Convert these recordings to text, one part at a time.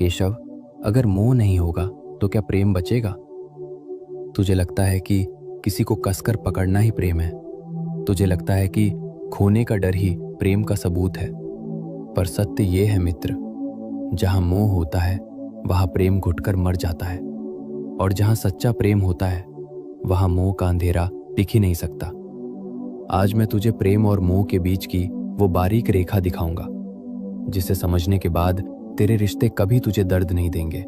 केशव, अगर मोह नहीं होगा तो क्या प्रेम बचेगा? तुझे लगता है कि किसी को कसकर पकड़ना ही प्रेम है। तुझे लगता है कि खोने का डर ही प्रेम का सबूत है। पर सत्य ये है मित्र, जहां मोह होता है वहां प्रेम घुटकर मर जाता है, और जहां सच्चा प्रेम होता है वहां मोह का अंधेरा दिख ही नहीं सकता। आज मैं तुझे प्रेम और मोह के बीच की वो बारीक रेखा दिखाऊंगा, जिसे समझने के बाद तेरे रिश्ते कभी तुझे दर्द नहीं देंगे।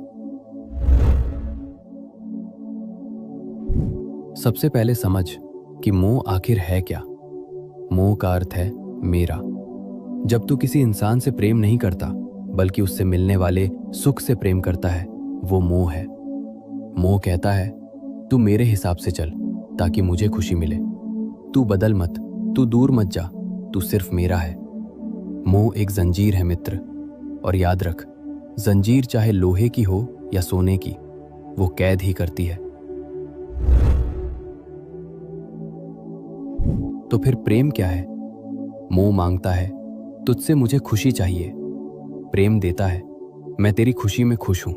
सबसे पहले समझ कि मोह आखिर है क्या। मोह का अर्थ है मेरा। जब तू किसी इंसान से प्रेम नहीं करता बल्कि उससे मिलने वाले सुख से प्रेम करता है, वो मोह है। मोह कहता है तू मेरे हिसाब से चल ताकि मुझे खुशी मिले, तू बदल मत, तू दूर मत जा, तू सिर्फ मेरा है। मोह एक जंजीर है मित्र, और याद रख, जंजीर चाहे लोहे की हो या सोने की, वो कैद ही करती है। तो फिर प्रेम क्या है? मोह मांगता है तुझसे मुझे खुशी चाहिए, प्रेम देता है मैं तेरी खुशी में खुश हूं।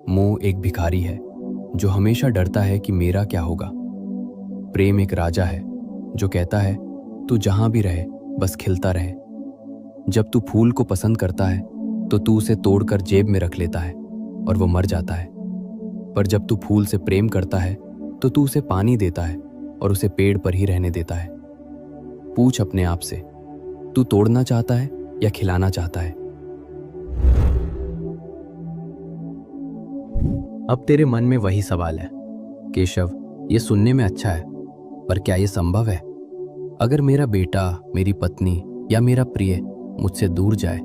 मोह एक भिखारी है जो हमेशा डरता है कि मेरा क्या होगा। प्रेम एक राजा है जो कहता है तू जहां भी रहे बस खिलता रहे। जब तू फूल को पसंद करता है तो तू उसे तोड़कर जेब में रख लेता है और वो मर जाता है। पर जब तू फूल से प्रेम करता है तो तू उसे पानी देता है और उसे पेड़ पर ही रहने देता है। पूछ अपने आप से, तू तोड़ना चाहता है या खिलाना चाहता है? अब तेरे मन में वही सवाल है, केशव, ये सुनने में अच्छा है, पर क्या ये संभव है? अगर मेरा बेटा, मेरी पत्नी या मेरा प्रिय मुझसे दूर जाए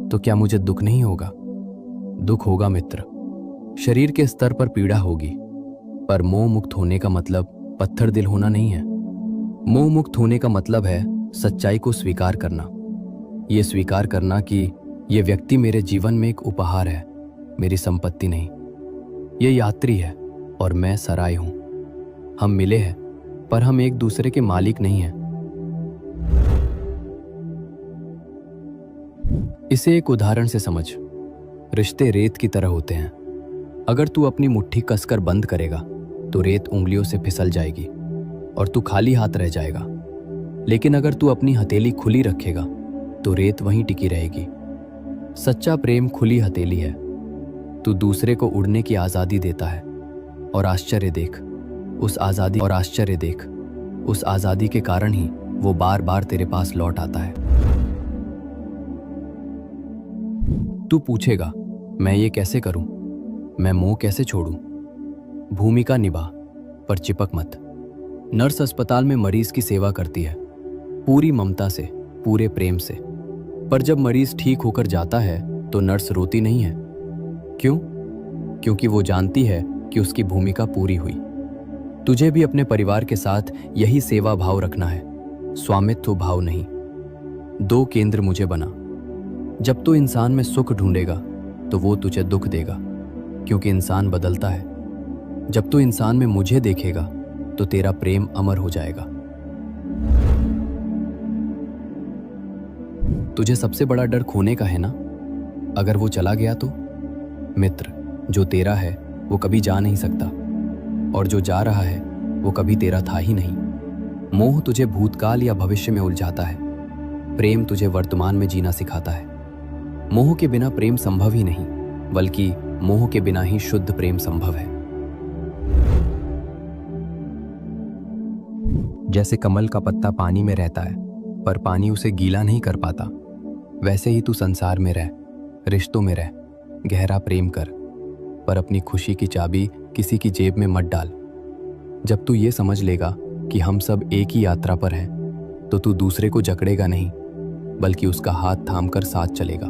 तो क्या मुझे दुख नहीं होगा? दुख होगा मित्र, शरीर के स्तर पर पीड़ा होगी, पर मोह मुक्त होने का मतलब पत्थर दिल होना नहीं है। मोह मुक्त होने का मतलब है सच्चाई को स्वीकार करना। ये स्वीकार करना कि ये व्यक्ति मेरे जीवन में एक उपहार है, मेरी संपत्ति नहीं। ये यात्री है और मैं सराय हूं। हम मिले हैं पर हम एक दूसरे के मालिक नहीं हैं। इसे एक उदाहरण से समझ। रिश्ते रेत की तरह होते हैं। अगर तू अपनी मुट्ठी कसकर बंद करेगा तो रेत उंगलियों से फिसल जाएगी और तू खाली हाथ रह जाएगा। लेकिन अगर तू अपनी हथेली खुली रखेगा तो रेत वहीं टिकी रहेगी। सच्चा प्रेम खुली हथेली है। तू दूसरे को उड़ने की आजादी देता है, और आश्चर्य देख, उस आजादी के कारण ही वो बार बार तेरे पास लौट आता है। तू पूछेगा, मैं ये कैसे करूं? मैं मोह कैसे छोड़ूं? भूमिका निभा, पर चिपक मत। नर्स अस्पताल में मरीज की सेवा करती है, पूरी ममता से, पूरे प्रेम से। पर जब मरीज ठीक होकर जाता है तो नर्स रोती नहीं है। क्यों? क्योंकि वो जानती है कि उसकी भूमिका पूरी हुई। तुझे भी अपने परिवार के साथ यही सेवा भाव रखना है, स्वामित्व भाव नहीं। दो केंद्र मुझे बना। जब तू इंसान में सुख ढूंढेगा तो वो तुझे दुख देगा, क्योंकि इंसान बदलता है। जब तू इंसान में मुझे देखेगा तो तेरा प्रेम अमर हो जाएगा। तुझे सबसे बड़ा डर खोने का है ना? अगर वो चला गया तो? मित्र, जो तेरा है वो कभी जा नहीं सकता, और जो जा रहा है वो कभी तेरा था ही नहीं। मोह तुझे भूतकाल या भविष्य में उलझाता है, प्रेम तुझे वर्तमान में जीना सिखाता है। मोह के बिना प्रेम संभव ही नहीं, बल्कि मोह के बिना ही शुद्ध प्रेम संभव है। जैसे कमल का पत्ता पानी में रहता है पर पानी उसे गीला नहीं कर पाता, वैसे ही तू संसार में रह, रिश्तों में रह, गहरा प्रेम कर, पर अपनी खुशी की चाबी किसी की जेब में मत डाल। जब तू ये समझ लेगा कि हम सब एक ही यात्रा पर हैं, तो तू दूसरे को जकड़ेगा नहीं, बल्कि उसका हाथ थामकर साथ चलेगा।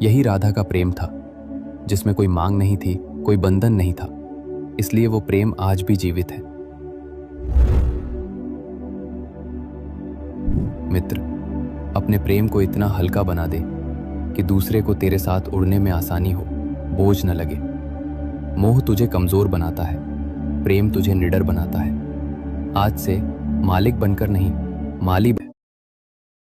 यही राधा का प्रेम था, जिसमें कोई मांग नहीं थी, कोई बंधन नहीं था, इसलिए वो प्रेम आज भी जीवित है। मित्र, अपने प्रेम को इतना हल्का बना दे कि दूसरे को तेरे साथ उड़ने में आसानी हो, बोझ न लगे। मोह तुझे कमजोर बनाता है, प्रेम तुझे निडर बनाता है। आज से मालिक बनकर नहीं, माली